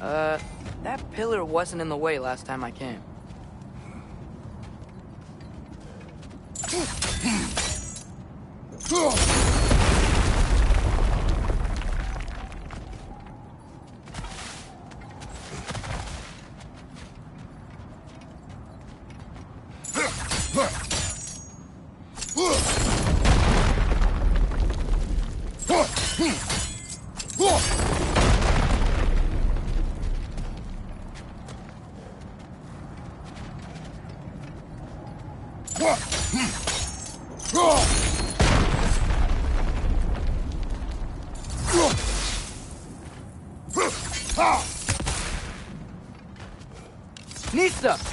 That pillar wasn't in the way last time I came. Nista!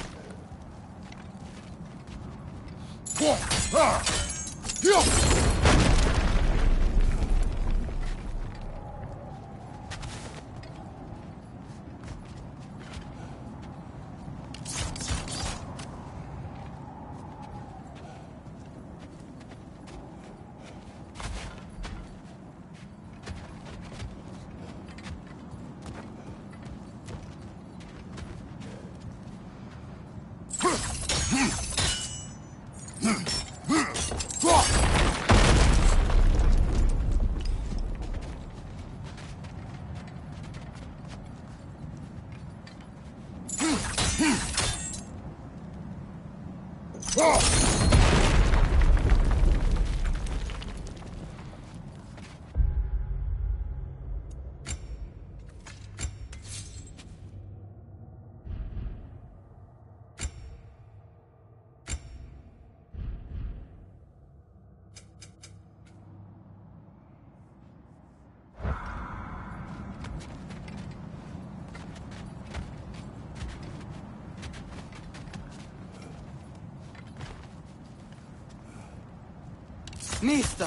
Nista!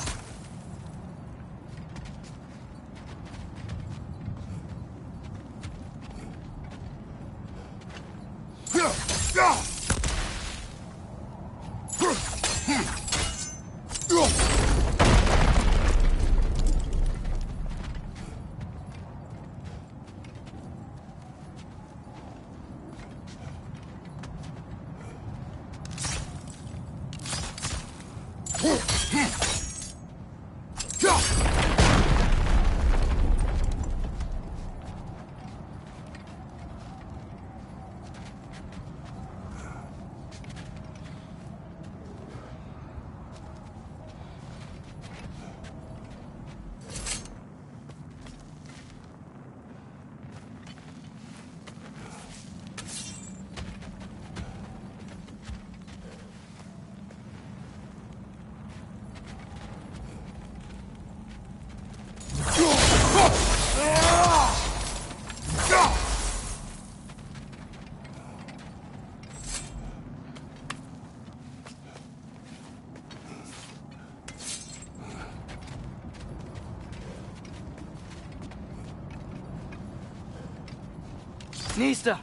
Nista!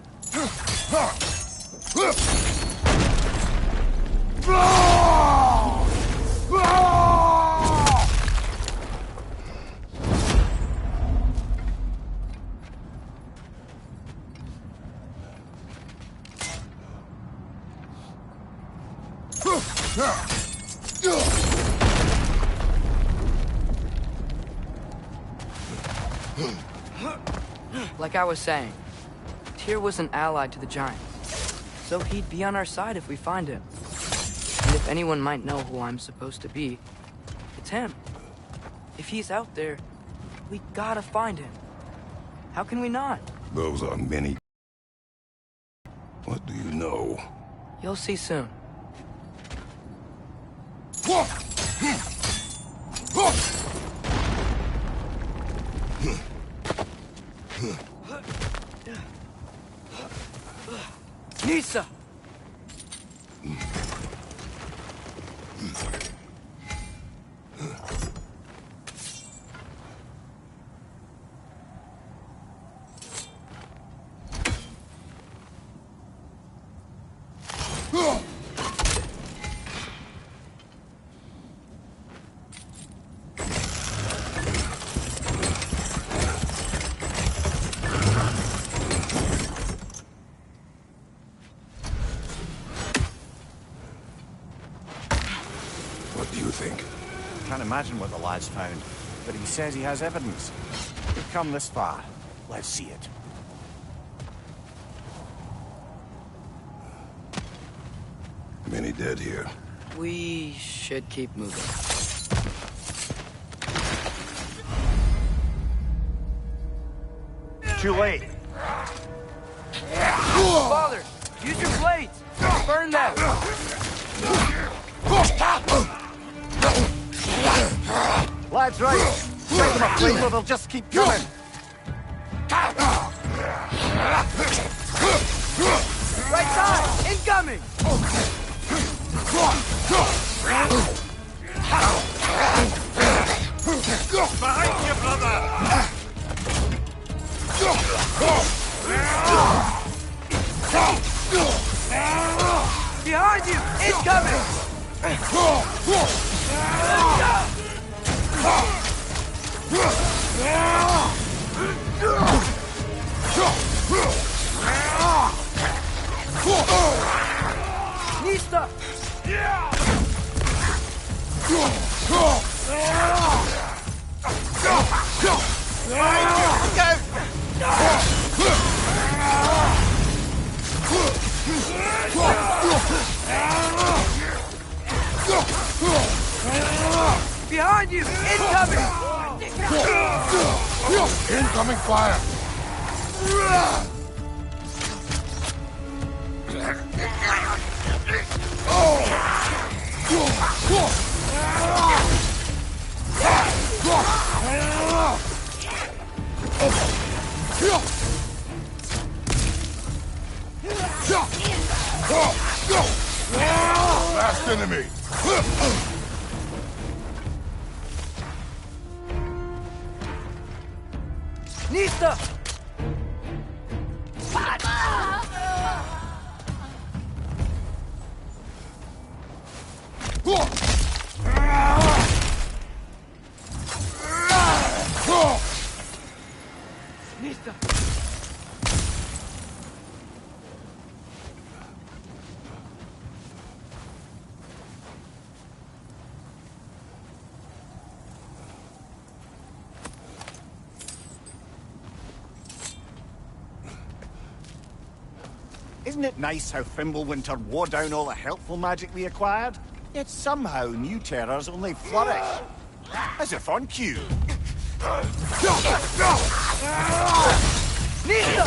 Like I was saying, Tyr was an ally to the Giants, so he'd be on our side if we find him. And if anyone might know who I'm supposed to be, it's him. If he's out there, we gotta find him. How can we not? Those are many. What do you know? You'll see soon. Nisa! imagine what the lad's found, but he says he has evidence. We've come this far. Let's see it. Many dead here. We should keep moving. Too late. Father, use your blades! Burn them! Lad's right. Set them aflame or they'll just keep coming. Right side! Incoming! Behind you, brother! Behind you! Incoming! Nista! Behind you! Incoming! Incoming fire! Last enemy! Nista! Nista! Isn't it nice how Fimbulwinter wore down all the helpful magic we acquired? Yet somehow new terrors only flourish. As if on cue. Nista!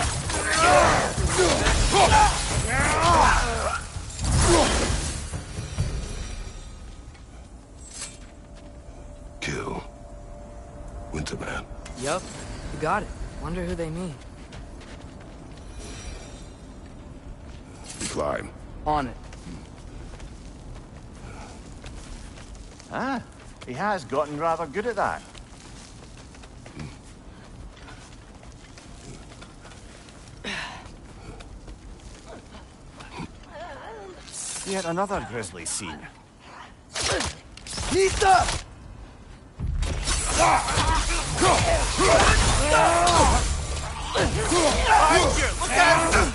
Kill. Winterman. Yup, you got it. Wonder who they mean. We climb. On it. Ah, he has gotten rather good at that. Yet another grisly scene. Nista! Look out!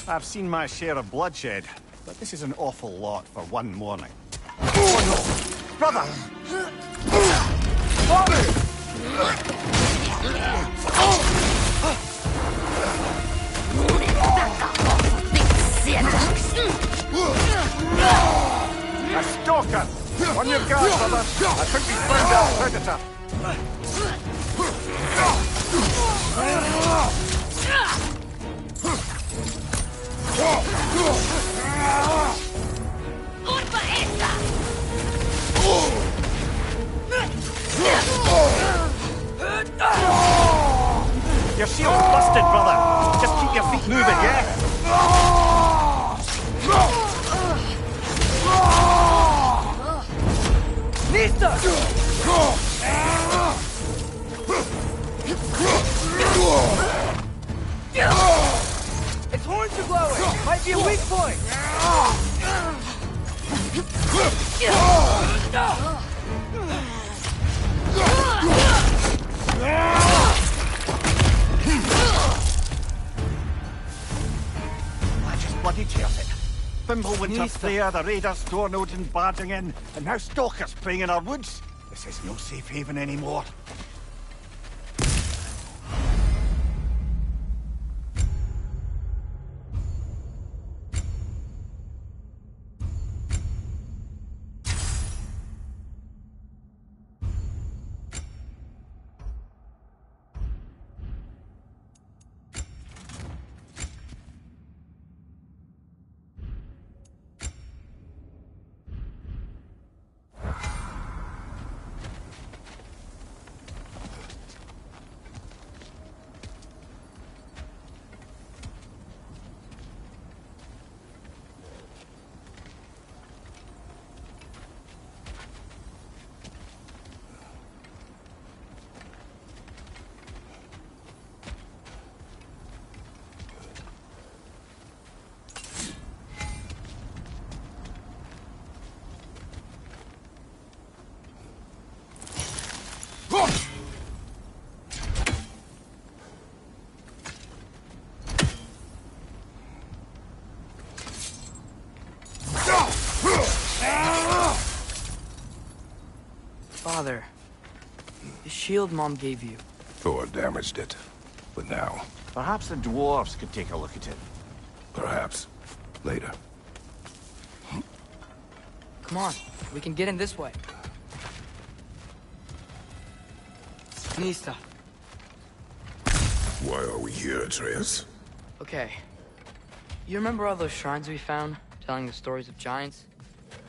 I've seen my share of bloodshed, but this is an awful lot for one morning. Oh no! Brother! A stalker! On your guard, brother! I think we found that predator! Your shield's busted, brother! Just keep your feet moving, yeah? Nista! might be a weak point! I just bloody tears it. Fimbulwinter's there, the raiders Stornodin barging in, and now stalkers preying in our woods. This is no safe haven anymore. Father, the shield Mom gave you. Thor damaged it. But now, Perhaps the dwarves could take a look at it. perhaps, later. Come on, we can get in this way. Nista. Why are we here, Atreus? Okay. You remember all those shrines we found, telling the stories of giants?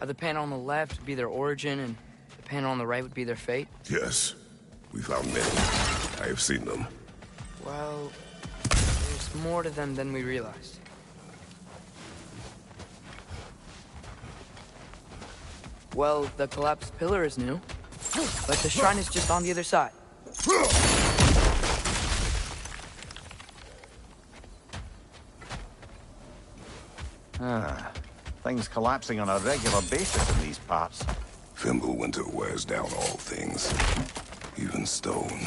How the panel on the left would be their origin, and the panel on the right would be their fate? Yes. We found many. I have seen them. Well, there's more to them than we realized. Well, the collapsed pillar is new, but the shrine is just on the other side. Things collapsing on a regular basis in these parts. Fimbulwinter wears down all things, even stone.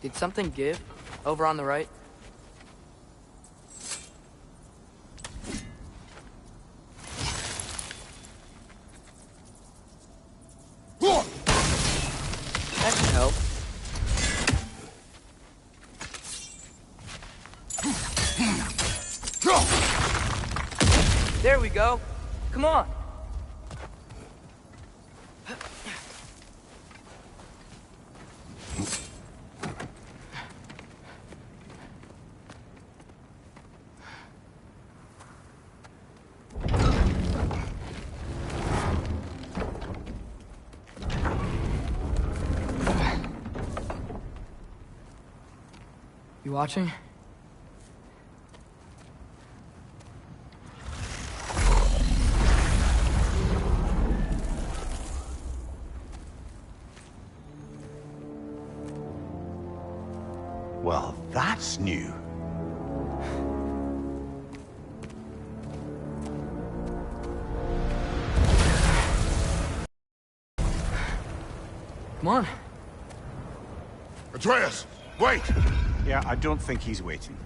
Did something give? Over on the right? That can help. There we go. Come on. You watching? Well, that's new. Come on. Atreus, wait! Yeah, I don't think he's waiting.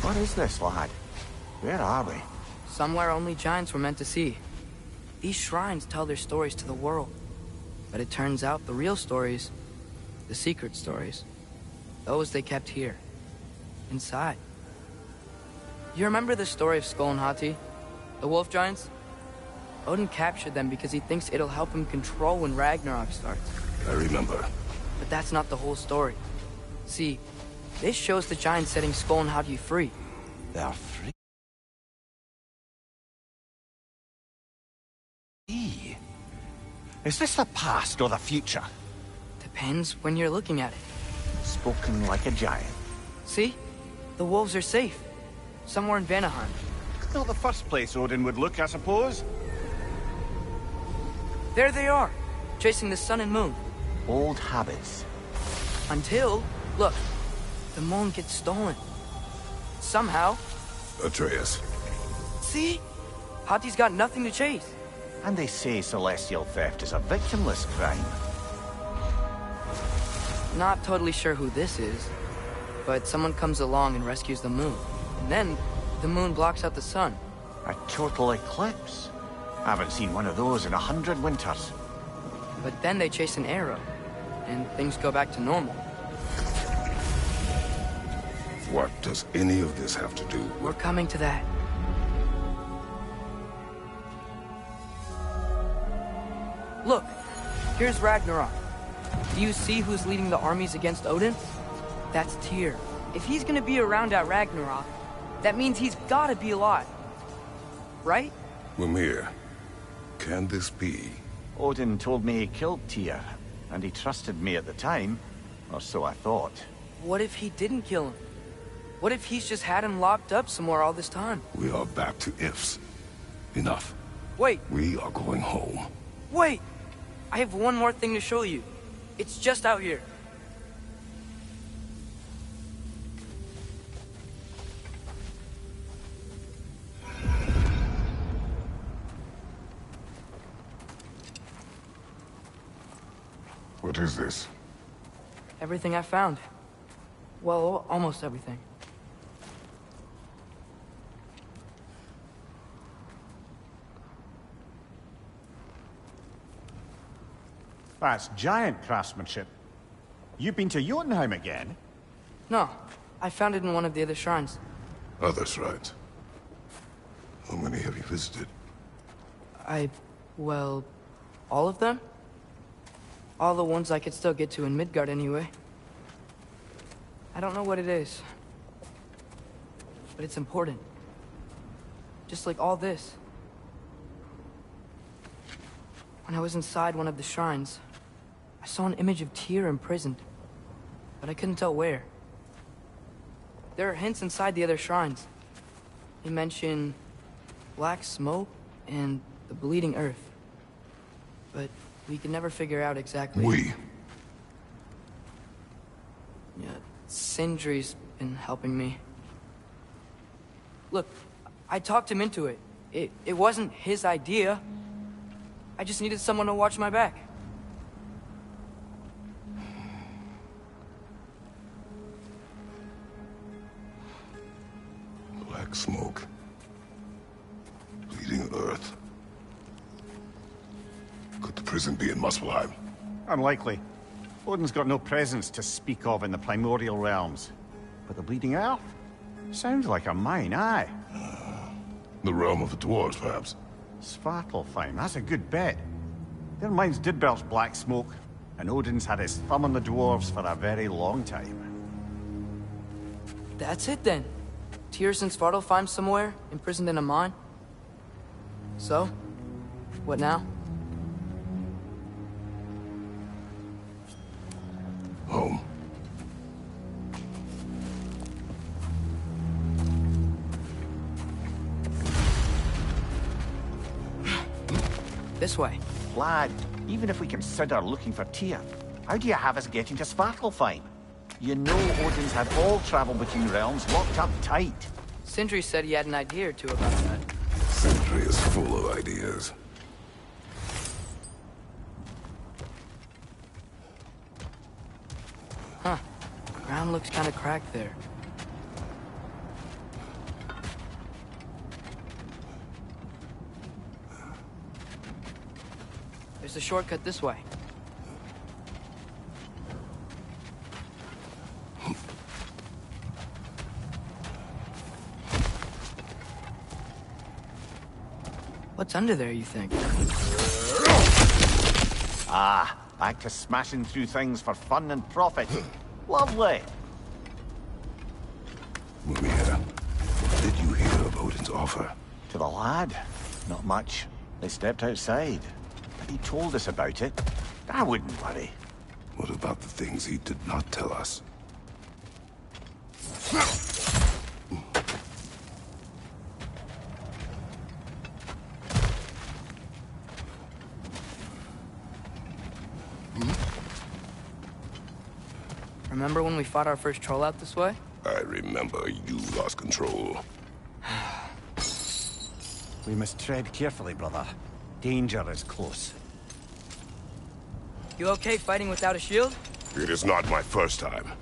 What is this, lad? Where are we? Somewhere only giants were meant to see. These shrines tell their stories to the world. But it turns out the real stories, the secret stories, those they kept here, inside. You remember the story of Skoll and Hati, the wolf giants? Odin captured them because he thinks it'll help him control when Ragnarok starts. I remember. But that's not the whole story. See, this shows the giants setting Skoll and Hati free. They're free. Is this the past or the future? Depends when you're looking at it. Spoken like a giant. See? The wolves are safe. Somewhere in Vanaheim. Not the first place Odin would look, I suppose. There they are, chasing the sun and moon. Old habits. Until, look, the moon gets stolen. Somehow. Atreus. See? Hati's got nothing to chase. And they say celestial theft is a victimless crime. Not totally sure who this is, but someone comes along and rescues the moon. And then, the moon blocks out the sun. A total eclipse. Haven't seen one of those in 100 winters. But then they chase an arrow, and things go back to normal. What does any of this have to do We're with... coming to that. Look, here's Ragnarok. Do you see who's leading the armies against Odin? That's Tyr. If he's gonna be around at Ragnarok, that means he's gotta be alive. Right? Mimir, can this be? Odin told me he killed Tyr, and he trusted me at the time, or so I thought. What if he didn't kill him? What if he's just had him locked up somewhere all this time? We are back to ifs. Enough. Wait, We are going home. wait! I have one more thing to show you. It's just out here. What is this? Everything I found. Well, almost everything. That's giant craftsmanship. You've been to Jotunheim again? No, I found it in one of the other shrines. Other shrines. How many have you visited? Well, all of them? All the ones I could still get to in Midgard anyway. I don't know what it is. But it's important. Just like all this. When I was inside one of the shrines, I saw an image of Tyr imprisoned. But I couldn't tell where. There are hints inside the other shrines. They mention black smoke and the bleeding earth. But we can never figure out exactly. We. Yeah, Sindri's been helping me. Look, I talked him into it. It wasn't his idea. I just needed someone to watch my back. Black smoke. Bleeding earth. Could the prison be in Muspelheim? Unlikely. Odin's got no presence to speak of in the primordial realms. But the Bleeding Earth? Sounds like a mine, aye. The realm of the dwarves, perhaps? Svartalfheim, that's a good bet. Their mines did belch black smoke, and Odin's had his thumb on the dwarves for a very long time. That's it then. Tyr's in Svartalfheim somewhere, imprisoned in a mine. So, what now? Home. This way. Lad, even if we consider looking for Tyr, how do you have us getting to Svartalfheim? You know Odin's had all travel between realms locked up tight. Sindri said he had an idea or two about that. Sindri is full of ideas. Huh. Ground looks kind of cracked there. There's a shortcut this way. What's under there, you think? Ah, back to smashing through things for fun and profit. Lovely. Mimir, what did you hear of Odin's offer? To the lad? Not much. They stepped outside. But he told us about it. I wouldn't worry. What about the things he did not tell us? Remember when we fought our first troll out this way? I remember you lost control. We must tread carefully, brother. Danger is close. You okay fighting without a shield? It is not my first time.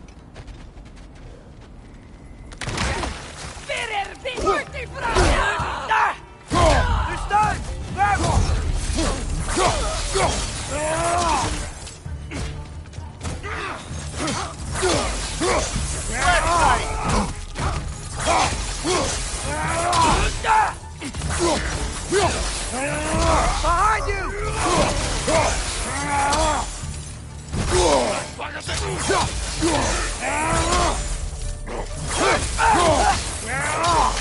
Behind you!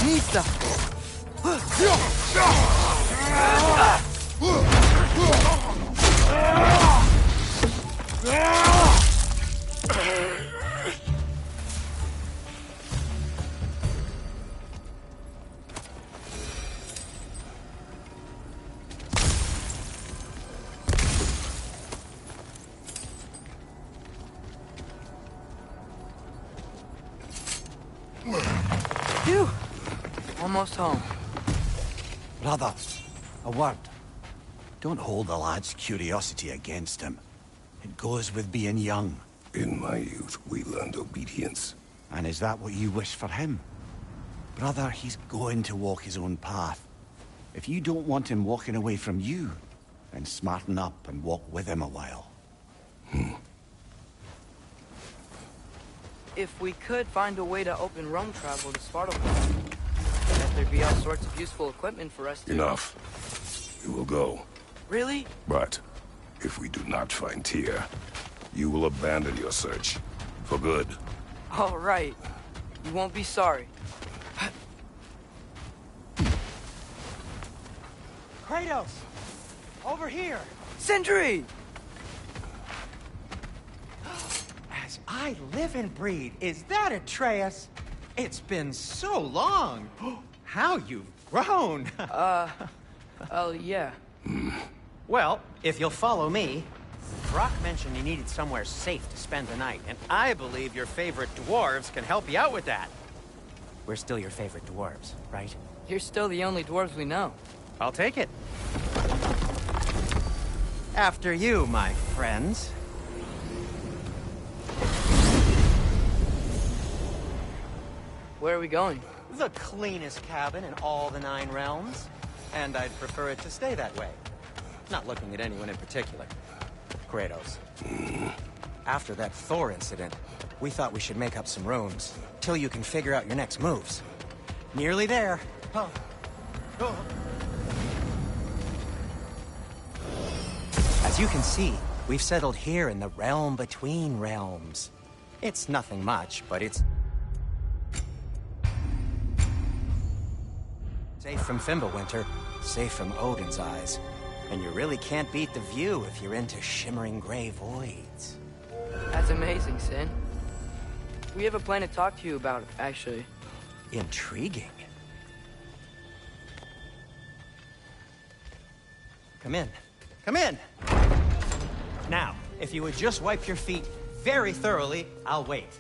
Nista! Phew! Almost home. Brother, a word. Don't hold the lad's curiosity against him. It goes with being young. In my youth, we learned obedience. And is that what you wish for him? Brother, he's going to walk his own path. If you don't want him walking away from you, then smarten up and walk with him a while. If we could find a way to open roam travel to Svartalfheim, I bet there'd be all sorts of useful equipment for us to... Enough. We will go. Really? But if we do not find Tyr, you will abandon your search. For good. All right. You won't be sorry. Kratos! Over here! Sindri! As I live and breathe, is that Atreus? It's been so long! How you've grown! Oh, yeah. Well, if you'll follow me, Brock mentioned you needed somewhere safe to spend the night, and I believe your favorite dwarves can help you out with that. We're still your favorite dwarves, right? You're still the only dwarves we know. I'll take it. After you, my friends. Where are we going? The cleanest cabin in all the 9 realms. And I'd prefer it to stay that way. Not looking at anyone in particular. Kratos. After that Thor incident, we thought we should make up some rooms, till you can figure out your next moves. Nearly there. Oh. Oh. As you can see, we've settled here in the realm between realms. It's nothing much, but it's safe from Fimbulwinter, safe from Odin's eyes. And you really can't beat the view if you're into shimmering gray voids. That's amazing, Sin. We have a plan to talk to you about, actually. Intriguing. Come in. Come in! Now, if you would just wipe your feet very thoroughly, I'll wait.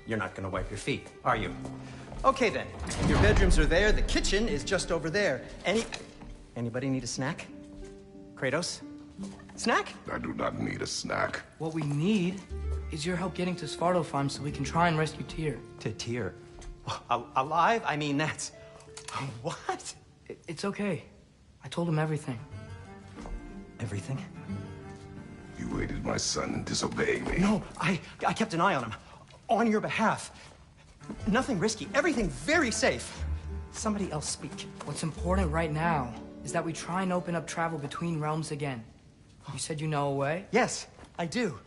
You're not gonna wipe your feet, are you? Okay then. Your bedrooms are there, the kitchen is just over there. Anybody need a snack? Kratos? Snack? I do not need a snack. What we need is your help getting to Svartalfheim so we can try and rescue Tyr. To Tyr? Alive? I mean, that's... What? It's okay. I told him everything. Everything? You aided my son in disobeying me. No, I kept an eye on him. On your behalf. Nothing risky. Everything very safe. Somebody else speak. What's important right now is that we try and open up travel between realms again. You said you know a way? Yes, I do.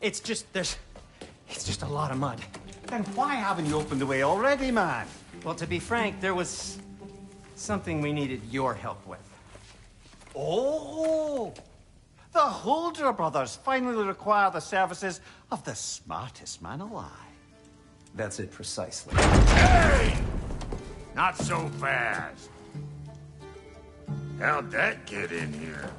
It's just a lot of mud. Then why haven't you opened the way already, man? Well, to be frank, there was something we needed your help with. Oh! The Holder brothers finally require the services of the smartest man alive. That's it precisely. Hey! Not so fast. How'd that get in here?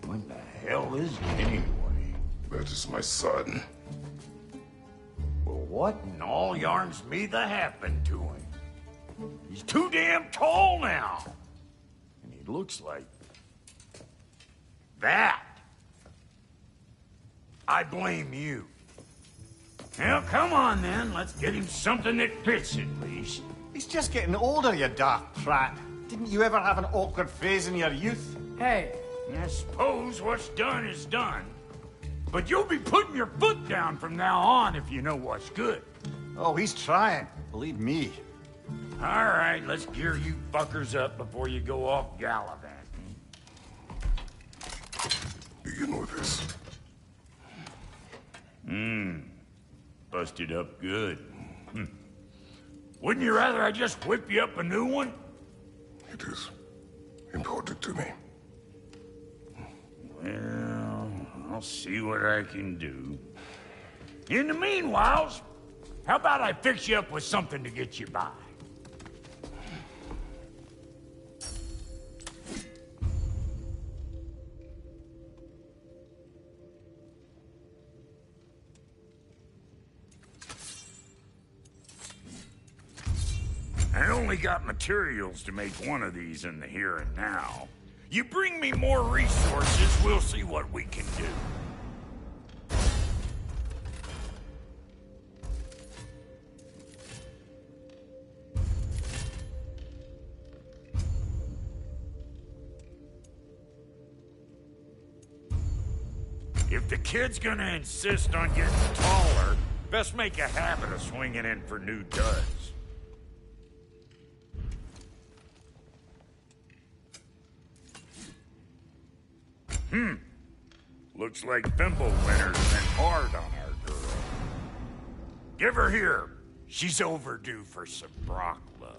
What the hell is he anyway? That is my son. Well, what in all yarns me the happened to him? He's too damn tall now. And he looks like... that. I blame you. Well, come on then. Let's get him something that fits at least. He's just getting older, you daft prat. Didn't you ever have an awkward phase in your youth? Hey, I suppose what's done is done. But you'll be putting your foot down from now on if you know what's good. Oh, he's trying. Believe me. All right, let's gear you fuckers up before you go off gallivanting. Begin with this. Busted up good. Wouldn't you rather I just whip you up a new one? It is important to me. Well, I'll see what I can do. In the meanwhile, how about I fix you up with something to get you by? I only got materials to make one of these in the here and now. You bring me more resources, we'll see what we can do. If the kid's gonna insist on getting taller, best make a habit of swinging in for new duds. Looks like Fimbulwinter's been hard on our girl. Give her here. She's overdue for some Brock love.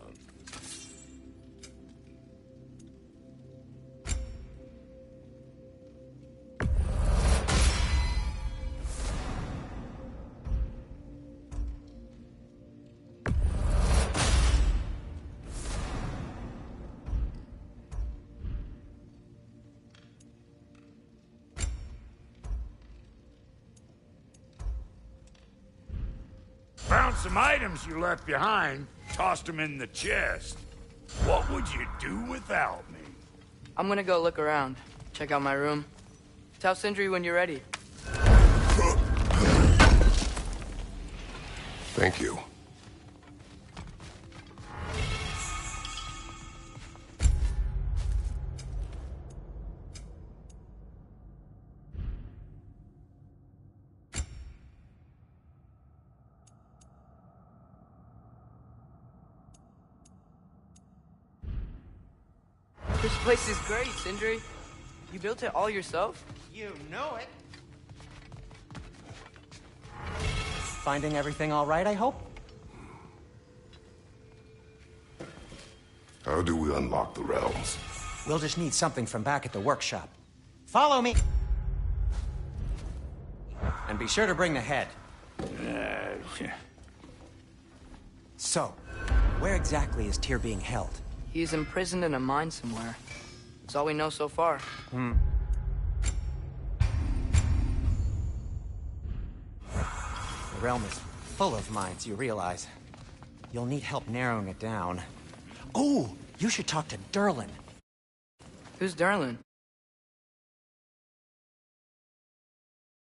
Found some items you left behind, tossed them in the chest. What would you do without me? I'm gonna go look around. Check out my room. Tell Sindri when you're ready. Thank you. This place is great, Sindri. You built it all yourself? You know it. Finding everything all right, I hope? How do we unlock the realms? We'll just need something from back at the workshop. Follow me! And be sure to bring the head. So, where exactly is Tyr being held? He's imprisoned in a mine somewhere. That's all we know so far. The realm is full of mines, you realize. You'll need help narrowing it down. Oh, you should talk to Durlin. Who's Darlin?